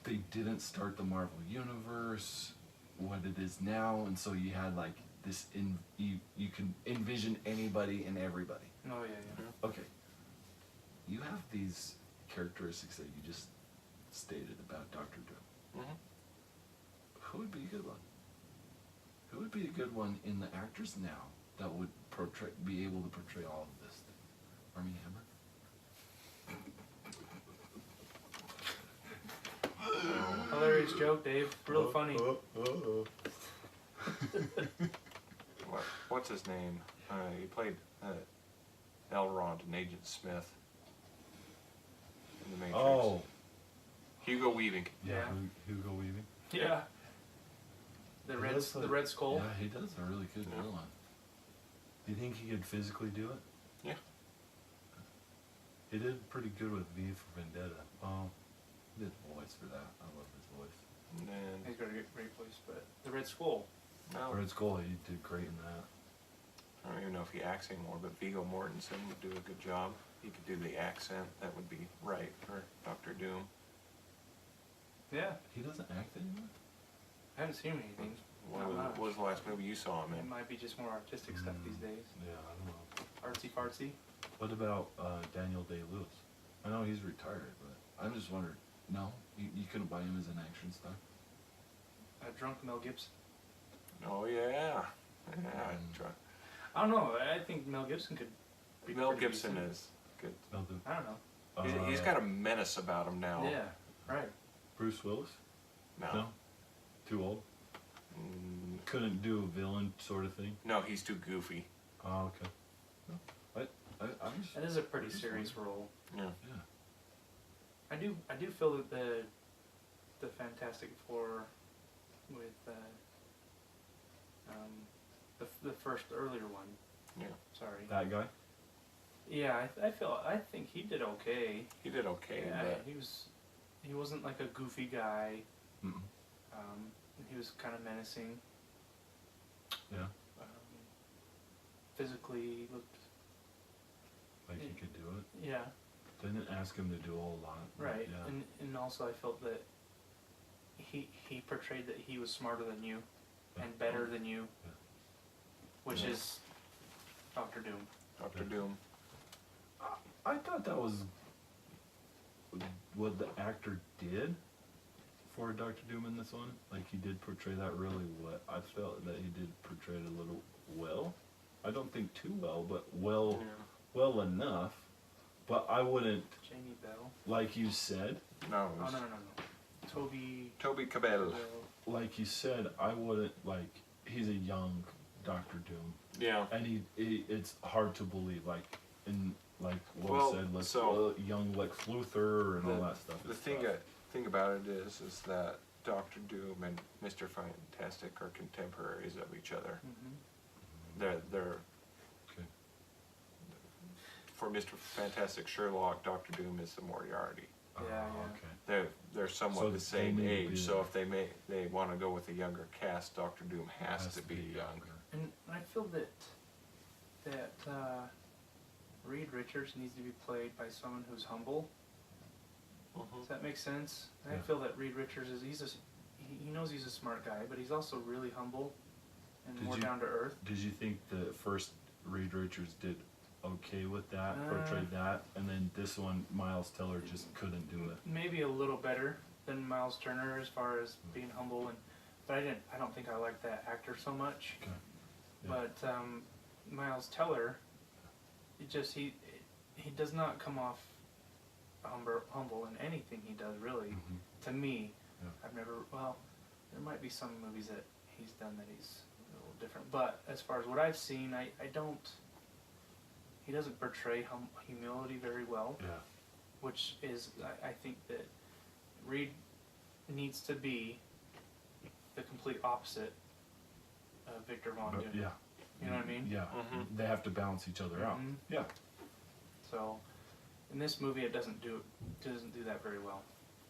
they didn't start the Marvel universe what it is now, and so you had like this you can envision anybody and everybody. Oh yeah. Okay, you have these characteristics that you just stated about Doctor Doom. Who would be a good one? Who would be a good one in the actors now that would be able to portray all of this? Armie Hammer? Hilarious joke, Dave. Real funny. What's his name? He played Elrond and Agent Smith in The Matrix. Oh. Hugo Weaving. Yeah. Hugo Weaving. Yeah. The Red Skull. Yeah, he does a really good villain. Do you think he could physically do it? Yeah. He did pretty good with V for Vendetta. He did the voice for that. I love his voice. And then He's got a great voice, but the Red Skull. no, Red Skull, he did great in that. I don't even know if he acts anymore, but Viggo Mortensen would do a good job. He could do the accent. That would be right for Doctor Doom. Yeah. He doesn't act anymore? I haven't seen anything. What was the last movie you saw him It in? might be just more artistic stuff these days. Yeah, I don't know. Artsy fartsy. What about Daniel Day-Lewis? I know he's retired, but I'm just wondering, no? You couldn't buy him as an action star? Drunk Mel Gibson. Oh yeah, I don't know. I think Mel Gibson could be Mel pretty Gibson decent. is good. I don't know. He's got a menace about him now. Yeah, right. Bruce Willis? No. Too old? Couldn't do a villain sort of thing? No, he's too goofy. Oh, okay. No. I'm just... That is a pretty serious role. Yeah. Yeah. I do feel that the Fantastic Four with the first earlier one. Yeah. Sorry. That guy? Yeah, I think he did okay. He did okay. Yeah, But he wasn't like a goofy guy. Mm-mm. He was kind of menacing. Yeah. Physically, he looked. Like he could do it? Yeah. Didn't ask him to do a whole lot. Right. Yeah. And also I felt that he portrayed that he was smarter than you and better than you, which is Doctor Doom. Doctor Doom. I thought that was what the actor did for Doctor Doom in this one. Like, he did portray that really well. I felt that he did portray it a little well. I don't think too well, but well enough. But I wouldn't, Jamie Bell. like you said. No. Oh, no. Toby Cabell. Like you said, I wouldn't, like, he's a young Doctor Doom. Yeah. And it's hard to believe, like, in, like Will Well, said, so young Lex Luthor and all that stuff. The thing about it is that Doctor Doom and Mr. Fantastic are contemporaries of each other. Mm-hmm. They're Okay. for Mr. Fantastic Sherlock, Doctor Doom is the Moriarty. Yeah. Okay. They're somewhat So the same they may age. be So if they want to go with a younger cast, Doctor Doom has to be younger. And I feel that Reed Richards needs to be played by someone who's humble. Does that make sense? Yeah. I feel that Reed Richards he knows he's a smart guy, but he's also really humble and more down to earth. Did you think the first Reed Richards did okay with that, portrayed that, and then this one, Miles Teller just couldn't do it? Maybe a little better than Miles Turner as far as being humble, but I don't think I like that actor so much. Okay. Yeah. But Miles Teller, he does not come off humble in anything he does, really. Mm-hmm. To me, Yeah. there might be some movies that he's done that he's a little different, but as far as what I've seen, he doesn't portray humility very well. Yeah. Which is, I think that Reed needs to be the complete opposite of Victor Von Doom. Yeah. You know what I mean? Yeah. Mhm. They have to balance each other out. Mhm. Yeah. So, in this movie, it doesn't do that very well.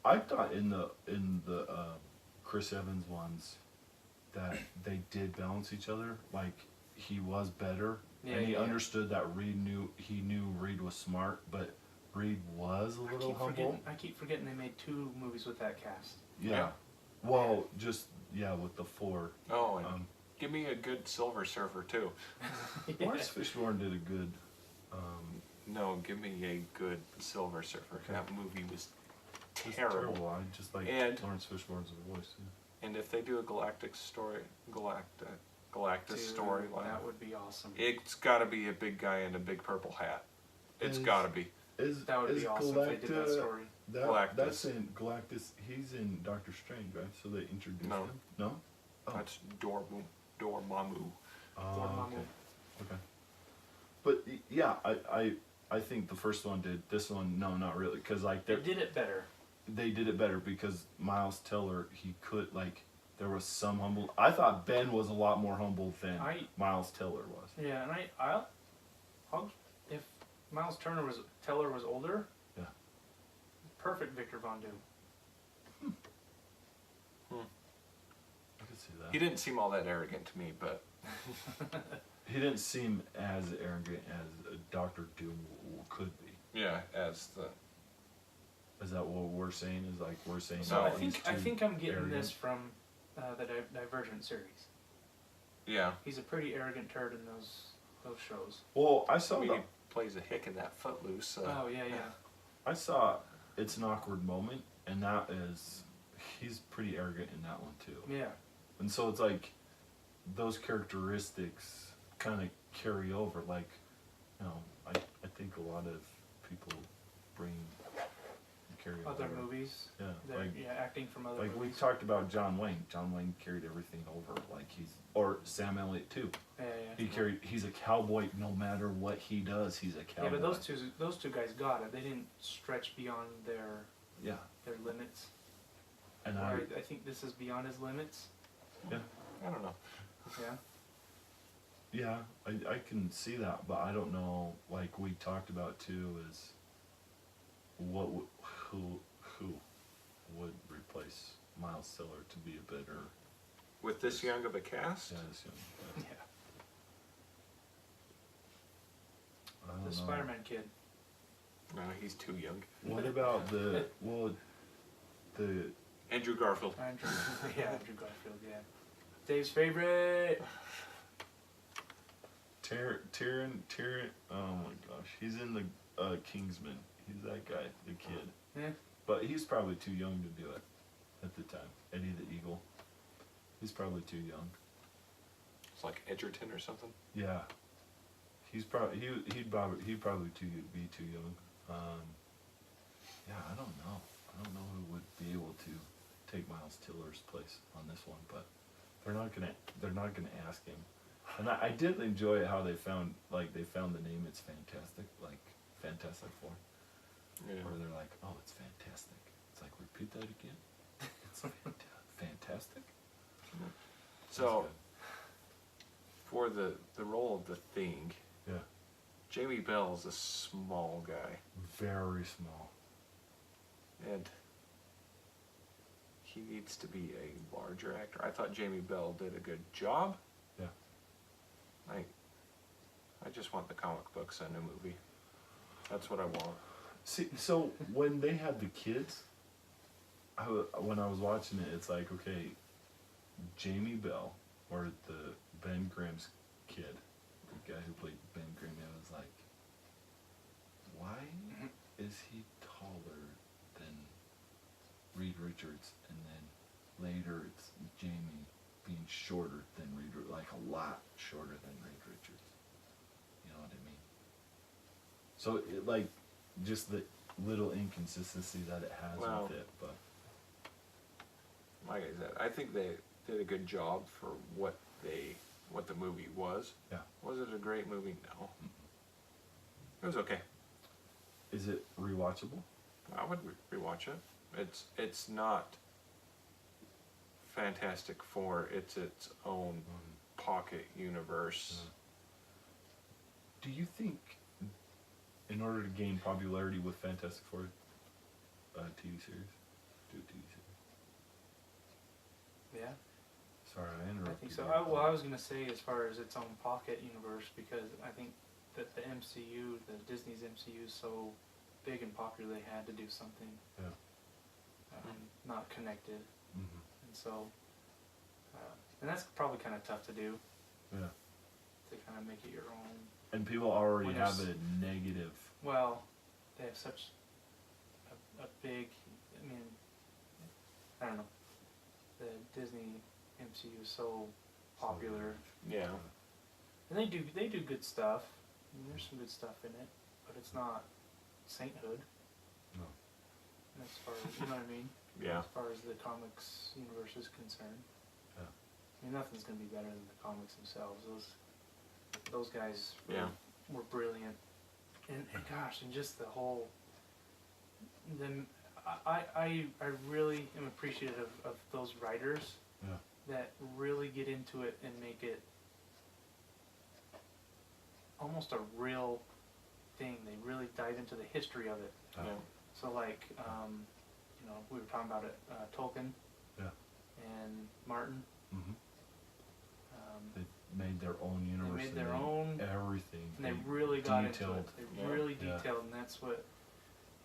I thought in the Chris Evans ones that they did balance each other. Like, he was better Yeah, and he yeah. understood that he knew Reed was smart, but Reed was a little humble. I keep forgetting they made 2 movies with that cast. Yeah. Well, just with the 4. Oh, and give me a good Silver Surfer too. Lawrence Fishburne did a good. No, give me a good Silver Surfer. Okay. That movie was It's terrible. I just like And- Lawrence Fishburne's voice. And if they do a Galactus storyline, That would be awesome. it's got to be a big guy in a big purple hat. It's Is- got to be. That would be awesome if they did that story. Galactus. That's in Galactus. He's in Doctor Strange, right? So they introduced No. him. No. Oh. That's Dormammu. Oh, okay. Okay. But yeah, I think the first one did. This one, no, not really, because like They did it better. They did it better because Miles Teller, he could like there was some humble. I thought Ben was a lot more humble than Miles Teller was. Yeah, and I'll if Miles Teller was older. Yeah. Perfect Victor Von Doom. I could see that. He didn't seem all that arrogant to me, but He didn't seem as arrogant as Doctor Doom could be. yeah, as the. Is that what we're saying? Is like we're saying? So that I think I'm getting arrogant? this from the Divergent series. Yeah. He's a pretty arrogant turd in those shows. Well, I saw He plays a hick in that Footloose. Oh yeah. I saw It's an Awkward Moment, and that is he's pretty arrogant in that one too. Yeah. And so it's like those characteristics kind of carry over. Like, I think a lot of people carry Other over. movies. Yeah, acting from other like we movies. talked about John Wayne. John Wayne carried everything over. Like or Sam Elliott too. Yeah. He's a cowboy no matter what he does. He's a cowboy. Yeah, but those two guys got it. They didn't stretch beyond their limits. And I think this is beyond his limits. Yeah. I don't know. Yeah. Yeah, I can see that, but I don't know. Like we talked about too, is who would replace Miles Teller to be a better With this young of a cast? yeah, this young guy. Yeah. I don't The know. Spider-Man kid. No, he's too young. What about the Andrew Garfield. Andrew Garfield. Yeah. Dave's favorite. Tyrion? Oh my gosh, he's in the Kingsman. He's that guy, the kid. Yeah. But he's probably too young to do it at the time. Eddie the Eagle. He's probably too young. It's like Edgerton or something. Yeah. He'd probably be too young. Yeah, I don't know. I don't know who would be able to take Miles Teller's place on this one, but they're not gonna ask him. And I did enjoy how they found the name. It's Fantastic, like Fantastic Four. Yeah. Where they're like, oh, it's fantastic. It's like, repeat that again. It's fantastic. So, for the role of the Thing, Yeah. Jamie Bell's a small guy, Very small. and he needs to be a larger actor. I thought Jamie Bell did a good job. Yeah. I just want the comic books in a movie. That's what I want. See, so when they had the kids, when I was watching it, it's like, okay, Jamie Bell, or the Ben Grimm's kid, the guy who played Ben Grimm, I was like, why is he taller than Reed Richards, and then later it's Jamie being shorter than Reed, like a lot shorter than Reed Richards. You know what I mean? So it, like, just the little inconsistency that it has with it, but like I said, I think they did a good job for what the movie was. yeah. Was it a great movie? No. It was okay. Is it rewatchable? I would rewatch it. It's not Fantastic Four. It's its own pocket universe. Do you think, in order to gain popularity with Fantastic Four, TV series, do a TV series? Yeah. As Sorry, I interrupted. I think so. you. Well, I was gonna say as far as its own pocket universe, because I think that the MCU, the Disney's MCU, is so big and popular, they had to do something. Yeah. Not connected, Mm-hmm. and so, and that's probably kind of tough to do. Yeah. To kind of make it your own. And people already When have there's- a negative. Well, they have such a big. I mean, I don't know. The Disney MCU is so popular, Yeah. and they do good stuff. I mean, there's some good stuff in it, but it's not sainthood. No. As far as, you know what I mean? Yeah. As far as the comics universe is concerned. Yeah. I mean, nothing's gonna be better than the comics themselves. Those guys were brilliant, and gosh, and just the whole. Them, I really am appreciative of those writers. Yeah. That really get into it and make it almost a real thing. They really dive into the history of it. Yeah. So like, you know, we were talking about it, Tolkien. Yeah. And Martin. Mm-hmm. They made their own universe. They made their own everything. And they really got into detailed. it. They really detailed, and that's what,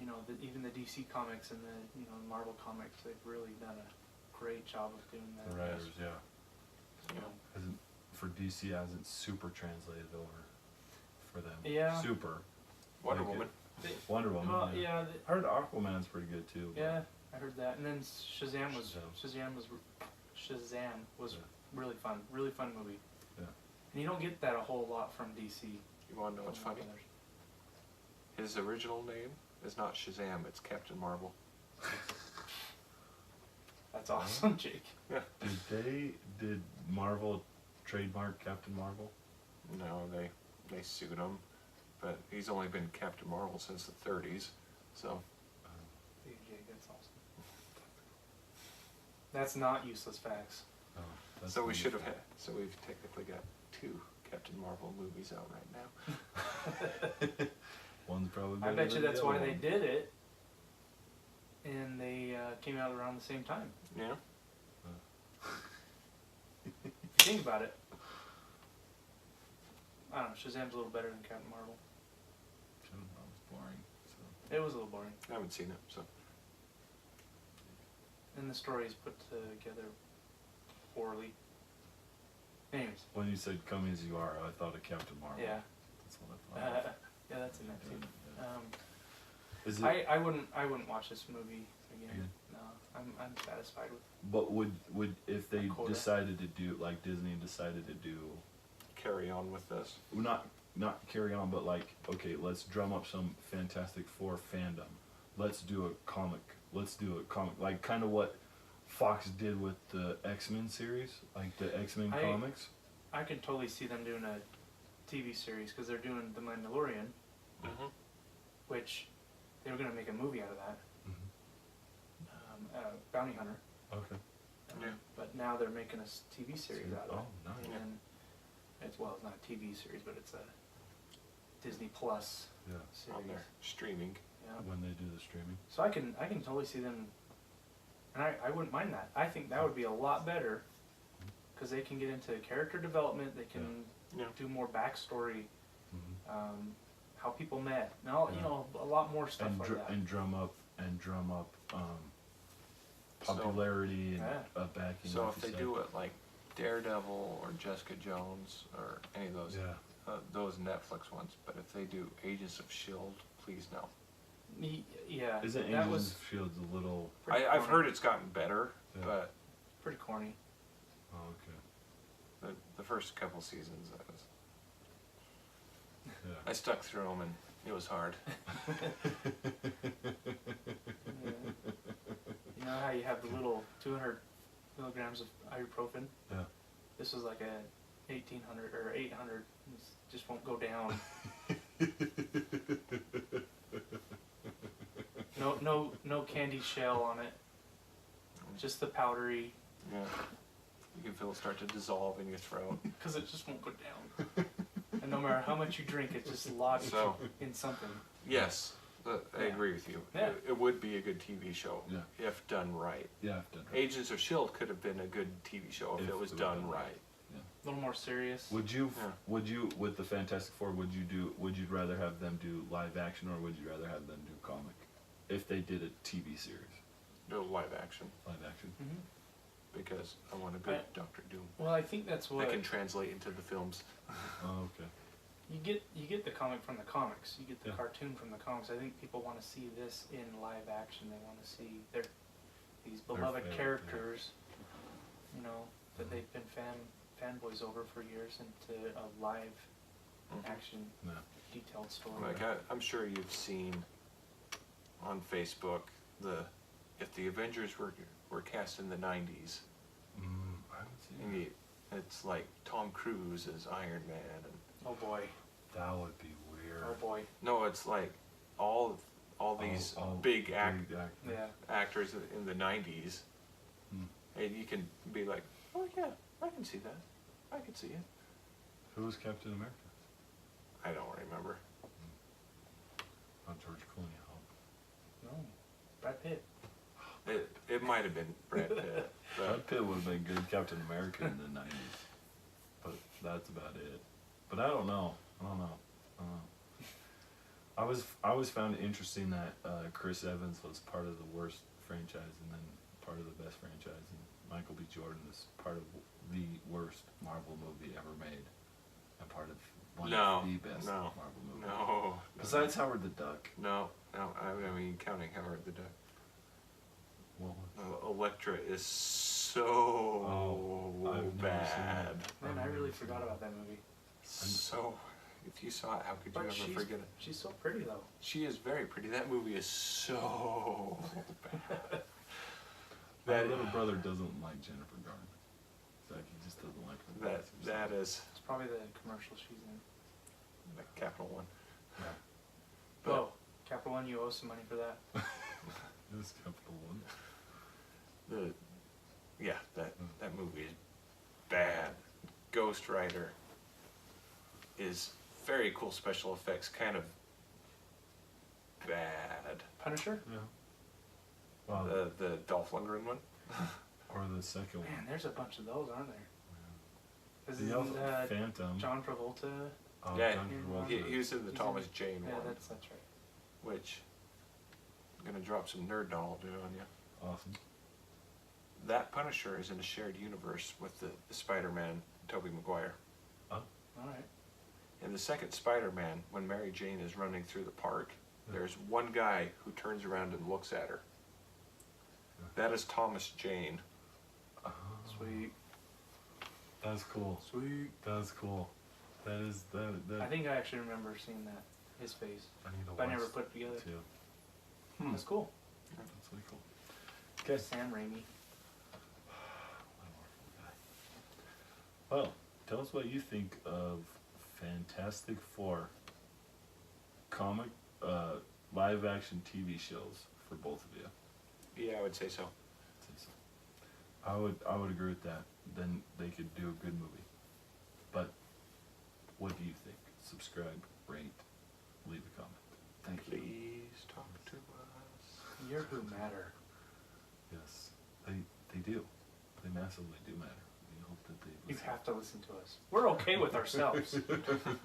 you know, even the DC comics and the, you know, Marvel comics, they've really done a great job of doing that. The writers, yeah. So, Hasn't, for DC, hasn't super translated over for them. Yeah. Super. Wonder Like Woman. Wonder Woman. well, yeah. yeah, I heard Aquaman's pretty good too. but- yeah, I heard that. And then Shazam was Yeah. really fun movie. Yeah. And you don't get that a whole lot from DC. You want to know what's funny? His original name is not Shazam, it's Captain Marvel. That's awesome, Jake. Did Marvel trademark Captain Marvel? No, they sued him, but he's only been Captain Marvel since the 30s, so. Dude, Jake, that's awesome. That's not useless facts. Oh, that's So we neat. should have had, so we've technically got 2 Captain Marvel movies out right now. One's probably. I better bet you than that's the why other they one. did it. And they came out around the same time. Yeah? If you think about it. I don't know, Shazam's a little better than Captain Marvel. Captain Marvel's boring. So. It was a little boring. I haven't seen it, so. And the story is put together poorly. Anyways. When you said "Come as You Are," I thought of Captain Marvel. Yeah. That's what I thought. Yeah, that's in that too. Yeah. Is it? I wouldn't watch this movie again. Again? No, I'm satisfied with. But would if they Quota. decided to do like Disney decided to do Carry on with this. not carry on, but like okay, let's drum up some Fantastic Four fandom. Let's do a comic. Like kind of what Fox did with the X-Men series, like the X-Men comics. I could totally see them doing a TV series because they're doing The Mandalorian, Mm-hmm. which they were going to make a movie out of that. Mm-hmm. Bounty Hunter. Okay. Yeah. But now they're making a TV series out of it. Oh, nice. And it's not a TV series, but it's a Disney Plus Yeah. series. On their streaming. Yeah. When they do the streaming. So I can totally see them, and I wouldn't mind that. I think that would be a lot better because they can get into character development. They can Yeah. do more backstory, Mm-hmm. how people met, and all, you know, a lot more stuff And like that. and drum up popularity and backing. So like if you they said. do it like Daredevil or Jessica Jones or any of those Netflix ones, but if they do Agents of S.H.I.E.L.D., please no. Yeah, Isn't that Agents was of Shield's a little? pretty I've corny. heard it's gotten better, Yeah. but pretty corny. Oh, okay. the first couple seasons, Yeah. I stuck through them and it was hard. Yeah. You know how you have the little 200 milligrams of ibuprofen? Yeah. This was like a 1800 or 800. It just won't go down. No candy shell on it. Just the powdery. Yeah. You can feel it start to dissolve in your throat. Because it just won't go down. And no matter how much you drink, it just lodges So- in something. Yes, I agree with you. Yeah. It would be a good TV show Yeah. if done right. Yeah, I've done. Agents of S.H.I.E.L.D. could have been a good TV show if it was done right. A little more serious. Would you with the Fantastic Four? Would you rather have them do live action or would you rather have them do comic? If they did a TV series, No live action, live action. Mm-hmm. because I want a good Doctor Doom. Well, I think that's what I can translate into the films. Oh, okay. you get the comic from the comics. You get the Yeah. cartoon from the comics. I think people want to see this in live action. They want to see these beloved favorite, characters, you know, that they've been fanboys over for years into a live action Yeah. detailed story. Like I'm sure you've seen on Facebook if the Avengers were cast in the 90s, I haven't seen that. it's like Tom Cruise as Iron Man and Oh boy. That would be weird. Oh boy. no, it's like all these big actors. Yeah. actors in the 90s, Hmm. and you can be like, oh yeah, I can see that. I can see it. Who was Captain America? I don't remember. Not George Clooney. I hope. No. Brad Pitt. It might have been Brad Pitt. But Brad Pitt would have been good Captain America in the 90s, but that's about it. But I don't know. I always found it interesting that Chris Evans was part of the worst franchise and then part of the best franchise, and Michael B. Jordan is part of the worst Marvel movie ever made, and part of one of the best Marvel movies. No. Besides Howard the Duck. No. I mean, counting Howard the Duck. What was Elektra is so I've never seen bad. that. Man, I really forgot about that movie. So, if you saw it, how could you But ever forget it? she's so pretty though. She is very pretty. That movie is so bad. My little brother doesn't like Jennifer Garner. It's like he just doesn't like her. That is It's probably the commercial she's in. the Capital One. Yeah. But Whoa. Capital One, you owe some money for that. It was Capital One. That movie is bad. Ghost Rider is very cool special effects, kind of bad. Punisher? Yeah. Well, The Dolph Lundgren one. or the second one. Man, there's a bunch of those, aren't there? The Isn't Phantom. John Travolta? Oh, Yeah, John Travolta. he was in the He's Thomas in- Jane Yeah, one, that's right. which I'm gonna drop some nerd knowledge on you. Awesome. That Punisher is in a shared universe with the Spider-Man, Tobey Maguire. Alright. In the second Spider-Man, when Mary Jane is running through the park, Yeah. there's one guy who turns around and looks at her. Yeah. That is Thomas Jane. Oh, Sweet. that's cool. Sweet. That's cool. That is that. I think I actually remember seeing that. His face. I need to But I never watch put it together. too. That's cool. That's really cool. Okay. Sam Raimi. Well, tell us what you think of Fantastic Four comic, live action TV shows for both of you. Yeah, I would say so. I would agree with that. Then they could do a good movie. But what do you think? Subscribe, rate, leave a comment. Thank you. Please talk to us. You're who matter. Yes, they do. They massively do matter. We hope that they You listen. have to listen to us. We're okay with ourselves.